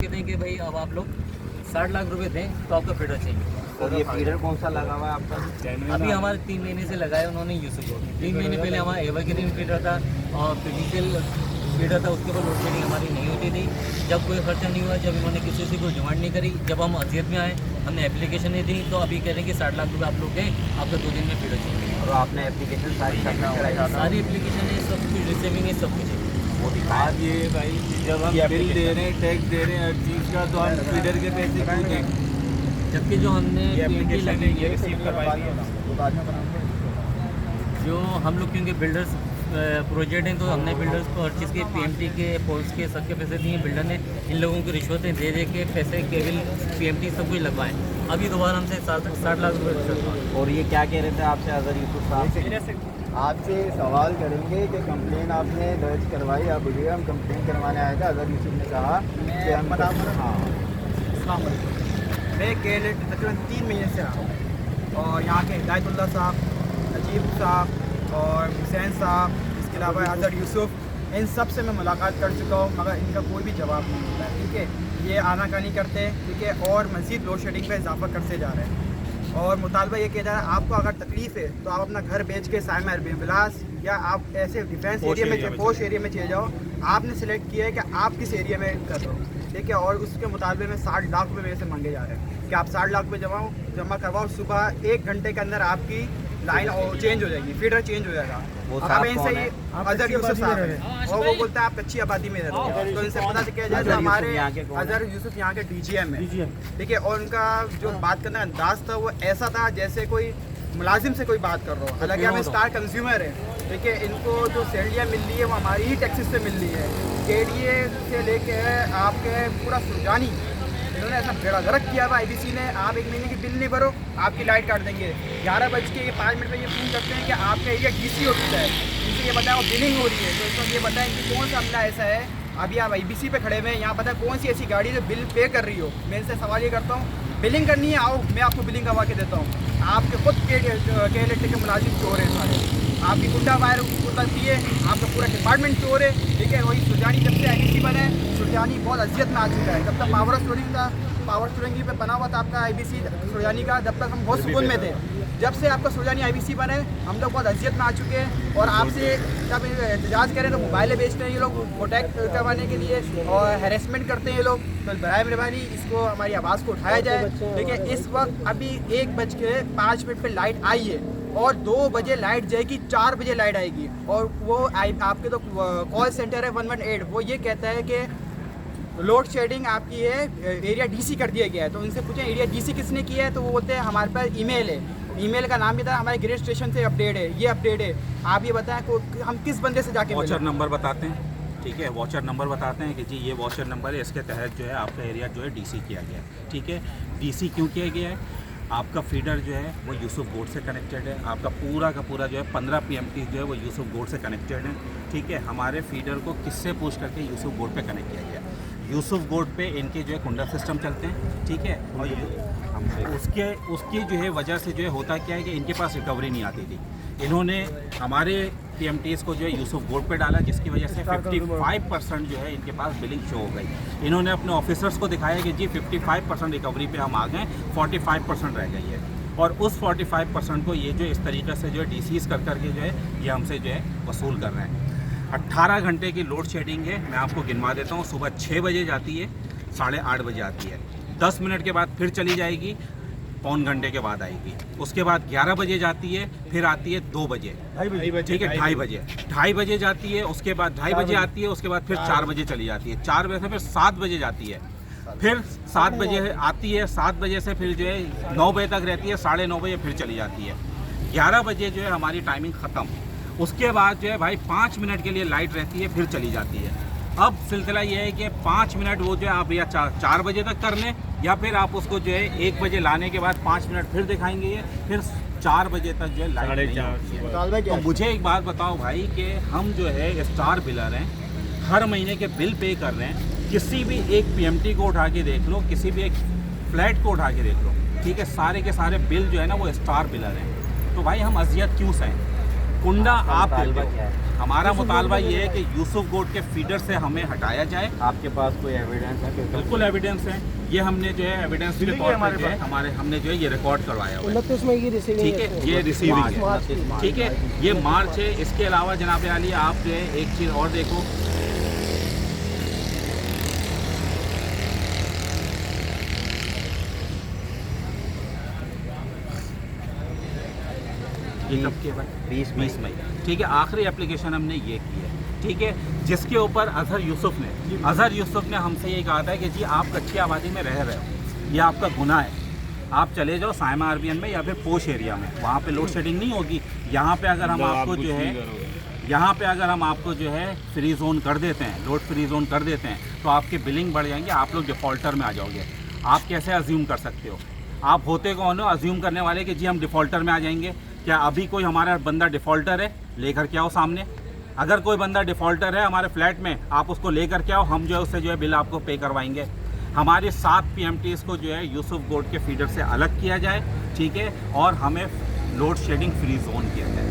कहते हैं कि भाई अब आप लोग 60 लाख रुपए दें तो आपका फीडर चाहिए। और ये फीडर कौन सा लगा हुआ है आपका? अभी हमारे 3 महीने से लगाया उन्होंने यूसुफ को। 3 महीने पहले हमारा एवरग्रीन फीडर था और फिजिकल फीडर था, उसके ऊपर लोड शेडिंग हमारी नहीं होती थी। जब कोई खर्चा नहीं हुआ, जब इन्होंने किसी से कोई डिमांड नहीं करी, जब हम अजियत में आए हमने एप्लीकेशन नहीं दी, तो अभी कह रहे हैं कि 60 लाख रुपये आप लोग दें, आपको 2 दिन में फीडर चाहिए। और आपने एप्लीकेशन सारी सबमिट कराई? सारी एप्लीकेशन है, सब कुछ रिसीविंग है, सब कुछ है। वो आज ये भाई जब हम बिल दे रहे हैं, टैक्स दे रहे हैं हर चीज़ का, तो हम फीडर के पैसे क्यों दें? जबकि जो हमने PMT लगी है, रिसीव करवाई है। जो हम लोग क्योंकि बिल्डर्स प्रोजेक्ट हैं, तो हमने बिल्डर्स को हर चीज़ के PMT के पोल्स के सबके पैसे दिए। बिल्डर ने इन लोगों की रिश्वतें दे दे के पैसे केबल PMT सब कुछ लगवाएं। अभी दोबारा हमसे 60 लाख रुपये रिश्वत। और ये क्या कह रहे थे आपसे अजहर यूसुफ साहब? आपसे सवाल करेंगे कि कंप्लेन आपने दर्ज करवाई, आप बोलिए हम कंप्लेन करवाने आए थे। अजहर यूसुफ ने कहा कि हम अस्सलाम वालेकुम। मैं केरल तकरीबन 3 महीने से रहा हूँ और यहाँ के हिदायतुल्लाह साहब, नजीब साहब और हुसैन साहब, इसके अलावा अजहर यूसुफ, इन सब से मैं मुलाकात कर चुका हूँ, मगर इनका कोई भी जवाब नहीं मिलता है। ठीक है, ये आनाकानी करते हैं, ठीक है, और मज़ीद लोड शेडिंग पर इजाफा करते जा रहे हैं। और मुतालबा ये किया जा रहा है, आपको अगर तकलीफ़ है तो आप अपना घर बेच के साइमा अरबिन विलास या आप ऐसे डिफेंस एरिया में, पोश एरिया में चले जाओ। आपने सेलेक्ट किया है कि आप किस एरिया में कर रहे हो, ठीक है, और उसके मुतालबे में 60 लाख रुपये मेरे से मांगे जा रहे हैं कि आप 60 लाख रुपये जमा करवाओ। सुबह 1 घंटे के अंदर आपकी लाइन चेंज हो जाएगी, फीडर चेंज हो जाएगा। अब इनसे ही अजहर यूसुफ साहब है और वो बोलता है आप कच्ची आबादी में रहते हो, तो इनसे पता किया जाए। हमारे अजहर यूसुफ यहाँ के DGM है, ठीक है, और उनका जो बात करने का अंदाज था वो ऐसा था जैसे कोई मुलाजिम से कोई बात कर रहा हो। हालांकि हम स्टार कंज्यूमर हैं, ठीक है, इनको जो सैलरियाँ मिल रही है वो हमारी ही टैक्सेस से मिल रही है। KDA से लेके आपके पूरा सुरजानी इन्होंने ऐसा बेड़ा गर्क किया हुआ IBC ने। आप 1 महीने की बिल नहीं भरो, आपकी लाइट काट देंगे। 11:05 में ये फोन करते हैं कि आपका एरिया DC हो चुका है, इनसे ये बताया बिलिंग हो रही है, तो इसको ये बताएं कि कौन सा अमला ऐसा है। अभी आप IBC पे खड़े हुए हैं, यहाँ पता है कौन सी ऐसी गाड़ी जो बिल पे कर रही हो। मैं इनसे सवाल ये करता हूँ, बिलिंग करनी है, आओ मैं आपको बिलिंग करवा के देता हूँ। आपके खुद KLT के मुलाजिम चोर हैं सारे, आपकी गुंडा वायर उतरती है, आपका पूरा डिपार्टमेंट चोर है, ठीक है। वही सुरजानी जब से IBC बना है, सुरजानी बहुत अजियत में आ चुका है। जब तक पावर स्टोरिंग पे बना हुआ था आपका IBC सुरजानी का, जब तक हम बहुत सुकून में थे। जब से आपका सुरजानी IBC बना है, हम लोग बहुत अजियत में आ चुके हैं। और आपसे जब एहतजाज करें तो मोबाइलें बेचते हैं ये लोग प्रोटेक्ट करवाने के लिए, और हैरेसमेंट करते हैं ये लोग। तो बराए मेहरबानी इसको हमारी आवाज़ को उठाया जाए। ठीक है, इस वक्त अभी 1:05 पर लाइट आई है और 2 बजे लाइट जाएगी, 4 बजे लाइट आएगी। और वो आपके तो कॉल सेंटर है 118, वो ये कहता है कि लोड शेडिंग आपकी है, एरिया DC कर दिया गया है। तो उनसे पूछें एरिया DC किसने किया है, तो वो बोलते हैं हमारे पास ईमेल है, ईमेल का नाम भी था हमारे ग्रेड स्टेशन से अपडेट है, ये अपडेट है। आप ये बताएं हम किस बंदे से जाके वॉचर नंबर बताते हैं, ठीक है, वॉचर नंबर बताते हैं कि जी ये वॉचर नंबर है, इसके तहत जो है आपका एरिया जो है DC किया गया है। ठीक है, DC क्यों किया गया है? आपका फीडर जो है वो यूसुफ बोर्ड से कनेक्टेड है, आपका पूरा का पूरा जो है 15 PMT जो है वो यूसुफ बोर्ड से कनेक्टेड है। ठीक है, हमारे फीडर को किससे पूछ करके यूसुफ बोर्ड पे कनेक्ट किया गया। यूसुफ बोर्ड पे इनके जो है कुंडा सिस्टम चलते हैं, ठीक है, और उसकी जो है वजह से जो है होता क्या है कि इनके पास रिकवरी नहीं आती थी। इन्होंने हमारे PMTs को जो है यूसुफ बोर्ड पे डाला, जिसकी वजह से 55% जो है इनके पास बिलिंग शो हो गई। इन्होंने अपने ऑफिसर्स को दिखाया कि जी 55% रिकवरी पे हम आ गए, 45% रह गई है। और उस 45% को ये जो इस तरीके से जो है DCs कर करके जो है ये हमसे जो है वसूल कर रहे हैं। 18 घंटे की लोड शेडिंग है, मैं आपको गिनवा देता हूँ। सुबह 6 बजे जाती है, 8:30 बजे आती है, 10 मिनट के बाद फिर चली जाएगी, पौन घंटे के बाद आएगी। उसके बाद 11 बजे जाती है, फिर आती है 2 बजे, ठीक है, 2:30 बजे जाती है, उसके बाद 2:30 बजे आती है, उसके बाद फिर 4 बजे चली जाती है, 4 बजे से फिर 7 बजे जाती है, फिर 7 बजे आती है, 7 बजे से फिर जो है 9 बजे तक रहती है, 9:30 बजे फिर चली जाती है, 11 बजे जो है हमारी टाइमिंग ख़त्म। उसके बाद जो है भाई 5 मिनट के लिए लाइट रहती है, फिर चली जाती है। अब सिलसिला ये है कि 5 मिनट वो जो है आप या 4 बजे तक कर लें, या फिर आप उसको जो है 1 बजे लाने के बाद 5 मिनट फिर दिखाएंगे, ये फिर 4 बजे तक जो है लाइट नहीं होती है। तो मुझे एक बात बताओ भाई कि हम जो है स्टार बिलर हैं, हर महीने के बिल पे कर रहे हैं। किसी भी एक PMT को उठा के देख लो, किसी भी एक फ्लैट को उठा के देख लो, ठीक है, सारे के सारे बिल जो है ना वो स्टार बिलर हैं। तो भाई हम अजियत क्यों सहें? कुंडा आप देते हो, हमारा मुतालबा ये है कि यूसुफ गोड के फीडर से हमें हटाया जाए। आपके पास कोई एविडेंस है? बिल्कुल एविडेंस है, ये हमने जो है एविडेंस के तौर पर जो है हमारे हमने जो है ये रिकॉर्ड करवाया हुआ है। 29 मई की रिसीविंग ठीक है, ये रिसीविंग है, ठीक है, ये मार्च है। इसके अलावा जनाब आली आप जो है एक चीज़ और देखो, ये कब के बाद 20 मई, ठीक है, आखिरी एप्लीकेशन हमने ये की है, ठीक है, जिसके ऊपर अजहर यूसुफ ने हमसे ये कहा था कि जी आप कच्ची आबादी में रह रहे हो, ये आपका गुनाह है, आप चले जाओ साइमा आरबीएन में या फिर पोश एरिया में, वहाँ पे लोड शेडिंग नहीं होगी। यहाँ पे अगर हम आपको जो है फ्री जोन कर देते हैं, लोड फ्री जोन कर देते हैं, तो आपके बिलिंग बढ़ जाएंगे, आप लोग डिफ़ॉल्टर में आ जाओगे। आप कैसे अज्यूम कर सकते हो? आप होते कौन हो अज्यूम करने वाले कि जी हम डिफ़ॉल्टर में आ जाएंगे? क्या अभी कोई हमारा बंदा डिफ़ॉल्टर है? लेकर के आओ सामने। अगर कोई बंदा डिफ़ॉल्टर है हमारे फ्लैट में, आप उसको लेकर के आओ, हम जो है उससे जो है बिल आपको पे करवाएंगे। हमारे 7 PMTs को जो है यूसुफ गोड के फीडर से अलग किया जाए, ठीक है, और हमें लोड शेडिंग फ्री जोन किया जाए।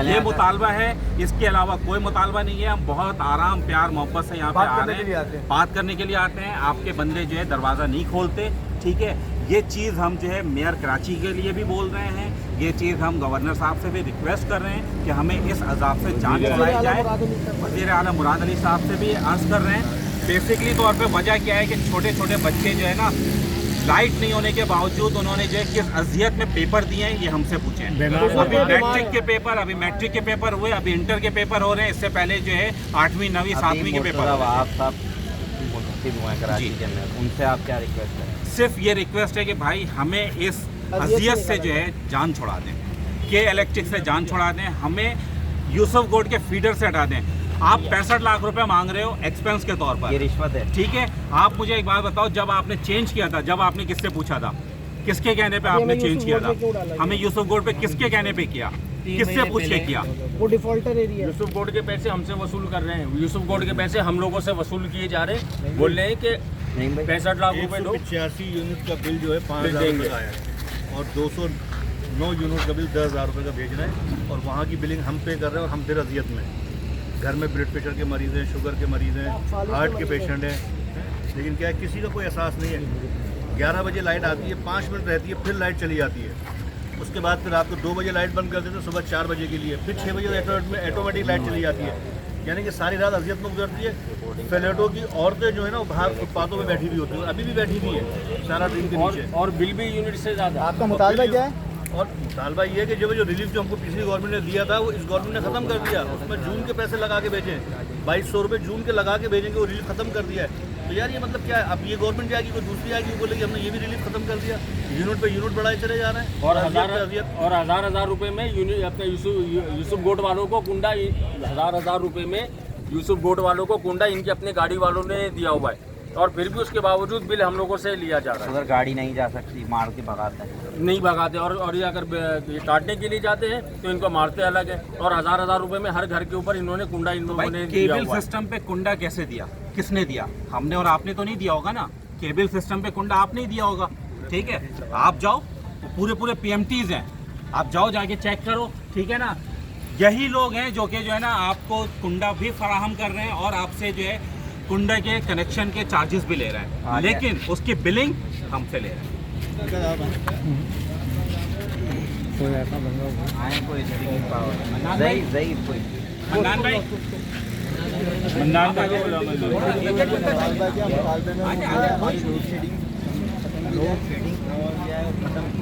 ये मुतालबा है, इसके अलावा कोई मुतालबा नहीं है। हम बहुत आराम प्यार मोहब्बत से यहाँ पे आ रहे हैं, बात करने के लिए आते हैं। आपके बंदे जो है दरवाज़ा नहीं खोलते, ठीक है। ये चीज़ हम जो है मेयर कराची के लिए भी बोल रहे हैं, ये चीज़ हम गवर्नर साहब से भी रिक्वेस्ट कर रहे हैं कि हमें इस अजाब से जान छुड़ाई जाए। वज़ीर आला मुराद अली साहब से भी अर्ज़ कर रहे हैं। बेसिकली तौर पे वजह क्या है कि छोटे छोटे बच्चे जो है ना, लाइट नहीं होने के बावजूद उन्होंने जो है किस अजियत में पेपर दिए हैं ये हमसे पूछे। अभी मैट्रिक के पेपर हुए, अभी इंटर के पेपर हो रहे हैं, इससे पहले जो है 8वीं 9वीं 7वीं के पेपर। आप सब कराची के अंदर, उनसे आप क्या रिक्वेस्ट करें? सिर्फ ये रिक्वेस्ट है कि भाई हमें इस अजियत से जो है जान छुड़ा दें, के इलेक्ट्रिक से जान छुड़ा दें, हमें यूसुफ गोड के फीडर से हटा दें। आप 65 लाख रुपए मांग रहे हो एक्सपेंस के तौर पर, ये रिश्वत है, ठीक है। आप मुझे एक बात बताओ, जब आपने चेंज किया था, जब आपने किससे पूछा था, किसके कहने पे आपने चेंज किया था? हमें यूसुफ गोड पे किसके कहने पे किया, किससे पूछ के किया? वो डिफॉल्टर एरिया, यूसुफ गोड के पैसे हमसे वसूल कर रहे हैं, यूसुफ गोड के पैसे हम लोगों से वसूल किए जा रहे हैं। बोल रहे हैं कि 65 लाख रुपए दो। 85 यूनिट का बिल जो है 5,000 रुपये का आया है और 209 यूनिट का बिल 10,000 रुपये का भेज रहे हैं, और वहाँ की बिलिंग हम पे कर रहे हैं और हम फिर अजियत में। घर में ब्लड प्रेशर के मरीज़ हैं, शुगर के मरीज़ हैं, हार्ट के पेशेंट हैं, लेकिन क्या है किसी का कोई एहसास नहीं है। 11 बजे लाइट आती है, 5 मिनट रहती है, फिर लाइट चली जाती है। उसके बाद फिर रात को 2 बजे लाइट बंद कर देते हैं, सुबह 4 बजे के लिए, फिर 6 बजे ऑटोमेटिक लाइट चली जाती है। यानी कि सारी रात अजियत में गुजरती है। फ्लैटों की औरतें जो है ना वो बाहर फुटपाथों में बैठी हुई होती है, अभी भी बैठी हुई है सारा दिन के नीचे, और बिल भी यूनिट से ज़्यादा। आपका मुतालबा क्या है? और मुतालबा ये है कि जो रिलीफ जो हमको पिछली गवर्नमेंट ने दिया था वो इस गवर्नमेंट ने ख़त्म कर दिया। उसमें जून के पैसे लगा के भेजें, 2200 रुपये जून के लगा के भेजेंगे, वो रिलीफ ख़त्म कर दिया है। तो यार ये मतलब क्या है? अब ये गवर्नमेंट जाएगी, कोई दूसरी आएगी, वो बोलेगी हमने ये भी रिलीफ ख़त्म कर दिया। यूनिट पे यूनिट बढ़ाए चले जा रहे हैं, और हज़ार रुपये में यूनिट अपने यूसुफ गोड वालों को कुंडा, हज़ार रुपये में यूसुफ गोड वालों को कुंडा इनके अपने गाड़ी वालों ने दिया हुआ है, और फिर भी उसके बावजूद बिल हम लोगों से लिया जा रहा है। उधर गाड़ी नहीं जा सकती, मार के भगाते हैं, नहीं भगाते, और ये अगर ये काटने के लिए जाते हैं तो इनको मारते अलग है। और हज़ार रुपए में हर घर के ऊपर इन्होंने कुंडा इन्होंने केबल सिस्टम पे कुंडा कैसे दिया? किसने दिया? हमने और आपने तो नहीं दिया होगा ना। केबल सिस्टम पे कुंडा आपने ही दिया होगा, ठीक है। आप जाओ, पूरे PMTs हैं, आप जाओ जाके चेक करो, ठीक है ना। यही लोग हैं जो कि जो है ना आपको कुंडा भी फराहम कर रहे हैं और आपसे जो है कुंडे के कनेक्शन के चार्जेस भी ले रहे हैं, लेकिन उसकी बिलिंग हमसे ले रहे हैं। मन्नान भाई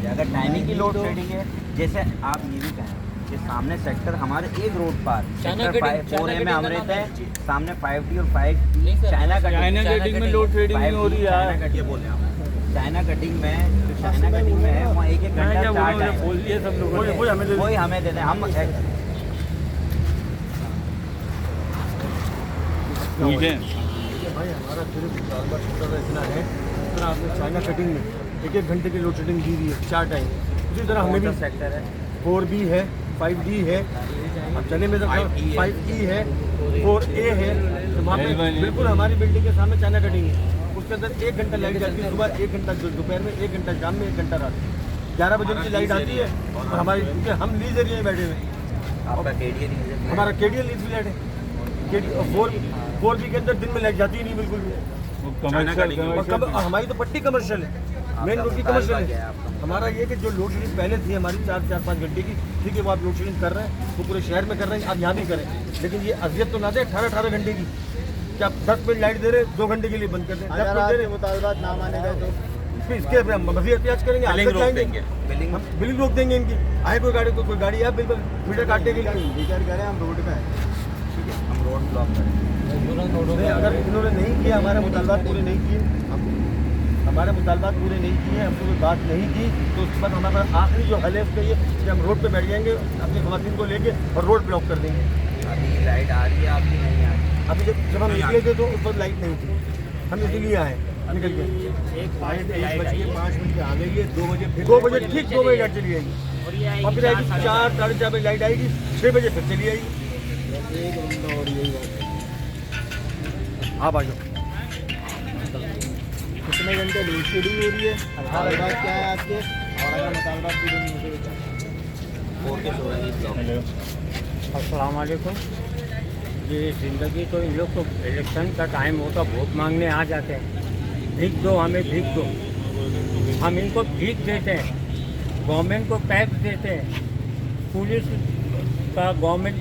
अगर टाइमिंग की लोड शेडिंग है, जैसे आप ये भी कहें कि सामने सेक्टर हमारे एक रोड पर सेक्टर 4A में हम रहते हैं, सामने 5D और 5E चाइना कटिंग में लोड शेडिंग नहीं हो रही है। ये बोले आप चाइना कटिंग में, जो चाइना कटिंग में है वहाँ 1-1 घंटा चार्ज है, वही हमें देते हैं। हम ठीक है भाई, हमारा सिर्फ मुतालबा छोटा सा इतना है, इतना आपने चाइना कटिंग में 1-1 घंटे की लोड शेडिंग दी हुई है 4 टाइम। उसी तरह हमें भी सेक्टर है, 4B है, 5D है, अब चने में 5E है, 4A है, तो वहाँ पे बिल्कुल हमारी बिल्डिंग के सामने चाइना कटिंग है। उसके अंदर 1 घंटा लाइट जाती है, सुबह 1 घंटा दोपहर में, 1 घंटा शाम में, 1 घंटा रात में। 11 बजे की लाइट आती है और हमारी, क्योंकि हम लीज एरिया में बैठे हुए हैं, आपका KDL हमारा KDL लीज फ्लैट है, 4B के अंदर दिन में लाइट जाती ही नहीं बिल्कुल भी। और हमारी तो पट्टी कमर्शियल है, मेन रोड की कमर्शियल है। हमारा ये कि जो लोड शेडिंग पहले थी हमारी 4-5 घंटे की, ठीक है वो आप लोड शेडिंग कर रहे हैं, वो पूरे शहर में कर रहे हैं, आप यहाँ भी करें, लेकिन ये अजियत तो ना दे 18 घंटे की, क्या आप 10 मिनट लाइट दे रहे 2 घंटे के लिए बंद कर दें, 10 मिनट दे रहे मुतालबात ना माने गए तो फिर इसके हम मजीद एहतियात करेंगे, बिलिंग रोक देंगे इनकी। आए कोई गाड़ी है बिल्कुल मीटर काटने के लिए, विचार करें हम रोड पे हैं, हम रोड ब्लॉक करेंगे। अगर इन्होंने नहीं किया, हमारे मुतालबात पूरे नहीं किए, हमसे कोई बात नहीं की, तो उसके बाद हमारे पास आखिरी जो हल है उसका ये कि हम रोड पे बैठ जाएंगे अपनी खवातीन को लेके और रोड ब्लॉक कर देंगे। अभी लाइट आ रही है आपकी, नहीं आ रही? अभी जब हम निकले थे तो उस पर लाइट नहीं थी, हम इसीलिए आए निकल के। 1:05 आ गई है, 2 बजे ठीक 2 बजे लाइट चली आएगी, और फिर आएगी 4-4:30 बजे लाइट आएगी, 6 बजे फिर चली आएगी। एक बंदा और यही बात आप आ जाओ। कितने घंटे लोड शेडिंग हो रही है, मुतालबात क्या है आपके, और अगर मुतालबात पूरे नहीं होते तो क्या? 4 के 16 ब्लॉक। अस्सलाम वालेकुम। ये ज़िंदगी तो इन लोग को इलेक्शन का टाइम होता भोट मांगने आ जाते हैं, भीख दो हमें भीख दो, हम इनको भीख देते हैं, गवर्नमेंट को टैक्स देते हैं, पुलिस का गवर्नमेंट